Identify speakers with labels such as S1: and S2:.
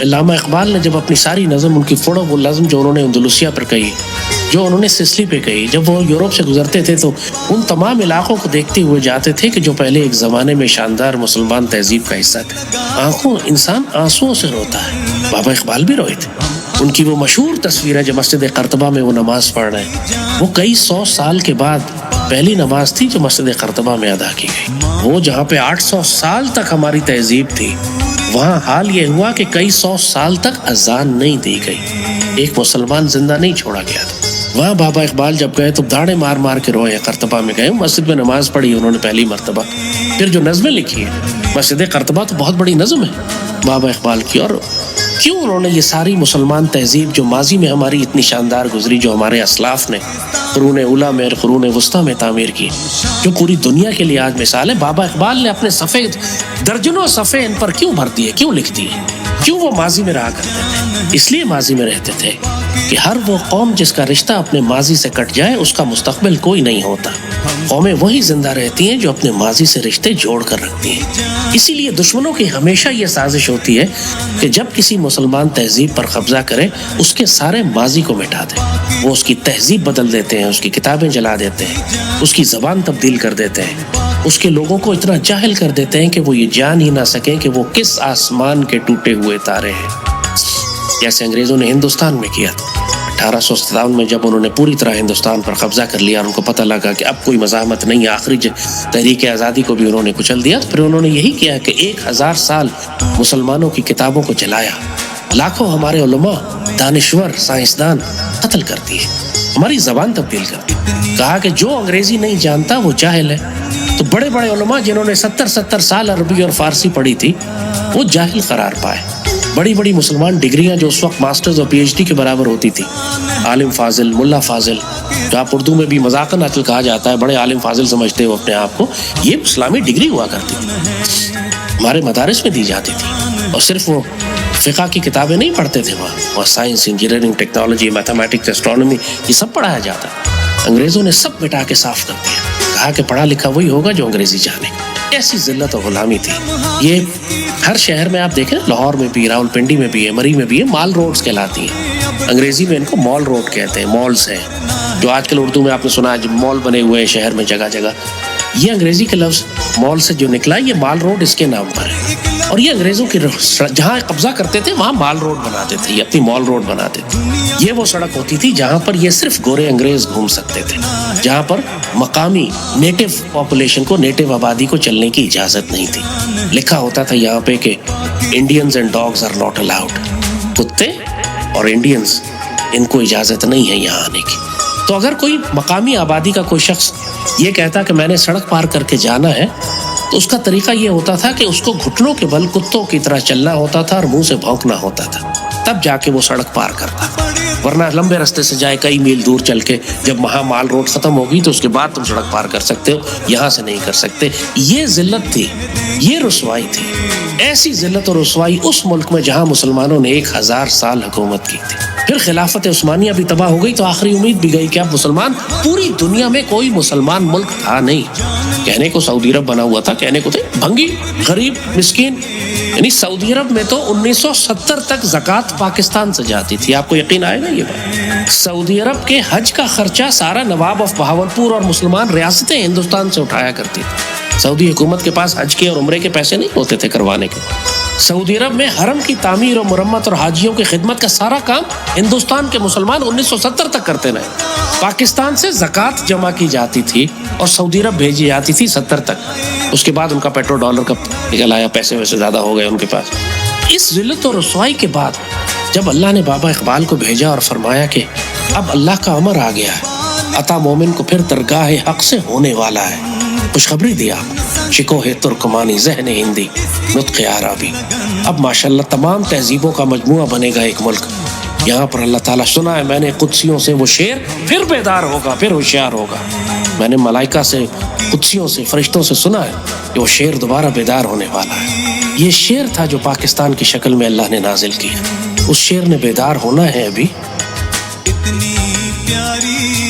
S1: علامہ اقبال نے جب اپنی ساری نظم، ان کی فوڑ وہ نظم جو انہوں نے اندلسیہ پر کہی، جو انہوں نے سسلی پہ کہی، جب وہ یورپ سے گزرتے تھے تو ان تمام علاقوں کو دیکھتے ہوئے جاتے تھے کہ جو پہلے ایک زمانے میں شاندار مسلمان تہذیب کا حصہ تھے۔ آنکھوں انسان آنسوؤں سے روتا ہے، بابا اقبال بھی روئے تھے۔ ان کی وہ مشہور تصویر ہے جو مسجد قرطبہ میں وہ نماز پڑھ رہے ہیں، وہ کئی 100 سال کے بعد پہلی نماز تھی جو مسجد قرطبہ میں ادا کی گئی۔ وہ جہاں پہ 800 سال تک ہماری تہذیب تھی، وہاں حال یہ ہوا کہ کئی 100 سال تک اذان نہیں دی گئی، ایک مسلمان زندہ نہیں چھوڑا گیا تھا۔ وہاں بابا اقبال جب گئے تو داڑے مار مار کے روئے، قرطبہ میں گئے، مسجد میں نماز پڑھی انہوں نے پہلی مرتبہ، پھر جو نظمیں لکھی ہیں، مسجد قرطبہ تو بہت بڑی نظم ہے بابا اقبال کی۔ اور کیوں انہوں نے یہ ساری مسلمان تہذیب جو ماضی میں ہماری اتنی شاندار گزری، جو ہمارے اسلاف نے قرون اولیٰ میں اور قرون وسطیٰ میں تعمیر کی، جو پوری دنیا کے لیے آج مثال ہے، بابا اقبال نے اپنے صفحے درجنوں صفحے ان پر کیوں بھر دیے، کیوں لکھ دیے؟ کیوں وہ ماضی میں رہا کرتے تھے؟ اس لیے ماضی میں رہتے تھے کہ ہر وہ قوم جس کا رشتہ اپنے ماضی سے کٹ جائے اس کا مستقبل کوئی نہیں ہوتا۔ قومیں وہی زندہ رہتی ہیں جو اپنے ماضی سے رشتے جوڑ کر رکھتی ہیں۔ اسی لیے دشمنوں کی ہمیشہ یہ سازش ہوتی ہے کہ جب کسی مسلمان تہذیب پر قبضہ کرے اس کے سارے ماضی کو مٹا دیں، وہ اس کی تہذیب بدل دیتے ہیں، اس کی کتابیں جلا دیتے ہیں، اس کی زبان تبدیل کر دیتے ہیں، اس کے لوگوں کو اتنا جاہل کر دیتے ہیں کہ وہ یہ جان ہی نہ سکیں کہ وہ کس آسمان کے ٹوٹے ہوئے تارے ہیں، جیسے انگریزوں نے ہندوستان میں کیا تھا۔ 1857 میں جب انہوں نے پوری طرح ہندوستان پر قبضہ کر لیا اور ان کو پتہ لگا کہ اب کوئی مزاحمت نہیں ہے، آخری تحریک آزادی کو بھی انہوں نے کچل دیا، تو پھر انہوں نے یہی کیا کہ 1000 سال مسلمانوں کی کتابوں کو جلایا، لاکھوں ہمارے علماء، دانشور، سائنسدان قتل کر دیے، ہماری زبان تبدیل کر دی، کہا کہ جو انگریزی نہیں جانتا وہ جاہل ہے۔ تو بڑے بڑے علماء جنہوں نے 70 سال عربی اور فارسی پڑھی تھی وہ جاہل قرار پائے۔ بڑی بڑی مسلمان ڈگریاں جو اس وقت ماسٹرز اور پی ایچ ڈی کے برابر ہوتی تھی، عالم فاضل، ملا فاضل، جو آپ اردو میں بھی مذاقاً آج کل کہا جاتا ہے، بڑے عالم فاضل سمجھتے ہو اپنے آپ کو، یہ اسلامی ڈگری ہوا کرتی تھی، ہمارے مدارس میں دی جاتی تھی۔ اور صرف وہ فقہ کی کتابیں نہیں پڑھتے تھے، وہاں science, engineering, technology, mathematics, astronomy, یہ سب پڑھایا جاتا۔ انگریزوں نے سب مٹا کے صاف کر دیا، کہا کہ پڑھا لکھا وہی ہوگا جو انگریزی جانے۔ ایسی ذلت و غلامی تھی۔ یہ ہر شہر میں آپ دیکھیں، لاہور میں بھی، راول پنڈی میں بھی ہے، مری میں بھی ہے، مال روڈز کہلاتی ہیں، انگریزی میں ان کو مال روڈ کہتے ہیں، مالز ہیں، جو آج کل اردو میں آپ نے سنا ہے مال بنے ہوئے ہیں شہر میں جگہ جگہ، یہ انگریزی کے لفظ مال سے جو نکلا، یہ مال روڈ اس کے نام پر ہے۔ اور یہ انگریزوں کی جہاں قبضہ کرتے تھے وہاں مال روڈ بناتے تھے، یہ اپنی مال روڈ بناتے تھے۔ یہ وہ سڑک ہوتی تھی جہاں پر یہ صرف گورے انگریز گھوم سکتے تھے، جہاں پر مقامی نیٹو پاپولیشن کو، نیٹو آبادی کو چلنے کی اجازت نہیں تھی۔ لکھا ہوتا تھا یہاں پہ کہ Indians and dogs are not allowed, کتے اور انڈینز ان کو اجازت نہیں ہے یہاں آنے کی۔ تو اگر کوئی مقامی آبادی کا کوئی شخص یہ کہتا کہ میں نے سڑک پار کر کے جانا ہے، تو اس کا طریقہ یہ ہوتا تھا کہ اس کو گھٹنوں کے بل کتوں کی طرح چلنا ہوتا تھا اور منہ سے بھونکنا ہوتا تھا، تب جا کے وہ سڑک پار کرتا، ورنہ لمبے راستے سے جائے کئی میل دور چل کے، جب وہاں مال روڈ ختم ہوگی تو اس کے بعد تم سڑک پار کر سکتے ہو، یہاں سے نہیں کر سکتے۔ یہ ذلت تھی، یہ رسوائی تھی، ایسی ذلت اور رسوائی اس ملک میں جہاں مسلمانوں نے 1000 سال حکومت کی تھی۔ پھر خلافت عثمانیہ بھی تباہ ہو گئی تو آخری امید بھی گئی کہ اب مسلمان، پوری دنیا میں کوئی مسلمان ملک تھا نہیں، کہنے کو سعودی عرب بنا ہوا تھا، کہنے کو تھے بھنگی، غریب، مسکین۔ یعنی سعودی عرب میں تو 1970 تک زکوٰۃ پاکستان سے جاتی تھی، آپ کو یقین آئے گا یہ بات؟ سعودی عرب کے حج کا خرچہ سارا نواب آف بہاولپور اور مسلمان ریاستیں ہندوستان سے اٹھایا کرتی تھی۔ سعودی حکومت کے پاس حج کے اور عمرے کے پیسے نہیں ہوتے تھے کروانے کے۔ سعودی عرب میں حرم کی تعمیر اور مرمت اور حاجیوں کی خدمت کا سارا کام ہندوستان کے مسلمان 1970 تک کرتے رہے۔ پاکستان سے زکوٰۃ جمع کی جاتی تھی اور سعودی عرب بھیجی جاتی تھی 70 تک۔ اس کے بعد ان کا پیٹرو ڈالر کا نکل آیا، پیسے ویسے زیادہ ہو گئے ان کے پاس۔ اس ذلت اور رسوائی کے بعد جب اللہ نے بابا اقبال کو بھیجا اور فرمایا کہ اب اللہ کا امر آ گیا ہے، عطا مومن کو پھر درگاہ حق سے ہونے والا ہے، خوشخبری دیا، شکوہ ترکمانی، ذہن ہندی، نطق عربی، اب ماشاءاللہ تمام تہذیبوں کا مجموعہ بنے گا ایک ملک۔ یہاں پر اللہ تعالیٰ، سنا ہے میں نے قدسیوں سے وہ شیر پھر بیدار ہوگا، پھر ہوشیار ہوگا۔ میں نے ملائکہ سے، قدسیوں سے، فرشتوں سے سنا ہے کہ وہ شیر دوبارہ بیدار ہونے والا ہے۔ یہ شیر تھا جو پاکستان کی شکل میں اللہ نے نازل کیا، اس شیر نے بیدار ہونا ہے ابھی۔ اتنی پیاری